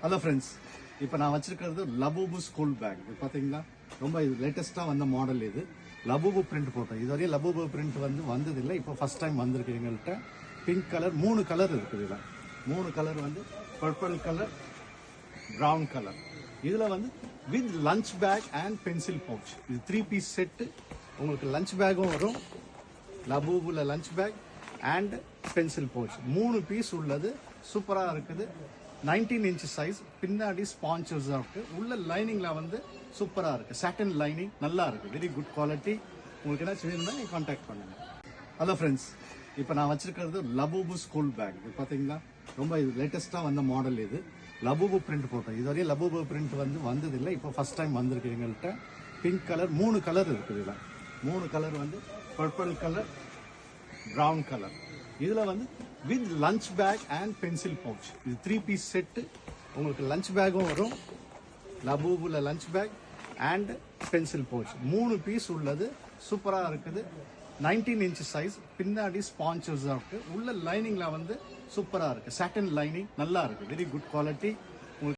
Hello friends, இப்போ நான் வச்சிருக்கிறது லபூபு ஸ்கூல் பேக். இது பார்த்தீங்கன்னா ரொம்ப லேட்டஸ்ட்டாக வந்த மாடல். இது லபூபு பிரிண்ட் போட்டோம். இதுவரையும் லபூபு பிரிண்ட் வந்ததில்லை. இப்போ ஃபர்ஸ்ட் டைம் வந்திருக்கு எங்கள்கிட்ட. பிங்க் கலர், 3 கலர் இருக்குது. இதில் 3 colour purple colour, brown colour. இதில் with lunch bag and pencil pouch. இது 3 பீஸ் செட்டு. உங்களுக்கு லஞ்ச் பேக்கும் வரும். லபூபுல lunch bag and pencil pouch 3 piece உள்ளது. சூப்பராக இருக்குது. 19 இன்ச் சைஸ். பின்னாடி ஸ்பான்சர்ஸ் இருக்கு. உள்ள லைனிங்ல சூப்பராக இருக்கு. சாட்டன் லைனிங் நல்லா இருக்கு. Very good quality. உங்களுக்கு ஏதாச்சும் வேணும்னா நீங்க கான்டாக்ட் பண்ணுங்க. ஹலோ ஃப்ரெண்ட்ஸ், இப்போ நான் வச்சிருக்கிறது லபூபு ஸ்கூல் பேக். இது பார்த்தீங்கன்னா ரொம்ப லேட்டஸ்ட்டாக வந்த மாடல். இது லபூபு பிரிண்ட் போட்டோம். இதுவரையும் லபூபு பிரிண்ட் வந்ததில்லை. இப்போ ஃபர்ஸ்ட் டைம் வந்திருக்கு எங்கள்கிட்ட. பிங்க் கலர், 3 கலர் இருக்குது. இதில் 3 colour purple colour, brown colour. இதில் with lunch bag and pencil pouch. இது 3 பீஸ் செட்டு. உங்களுக்கு லஞ்ச் பேக்கும் வரும். லபூபுல lunch bag and pencil pouch 3 piece உள்ளது. சூப்பராக இருக்குது. 19 இன்ச் சைஸ். பின்னாடி ஸ்பான்சர்ஸ் இருக்கு. உள்ள லைனிங்ல சூப்பராக இருக்கு. சாட்டன் லைனிங் நல்லா இருக்கு. Very good quality.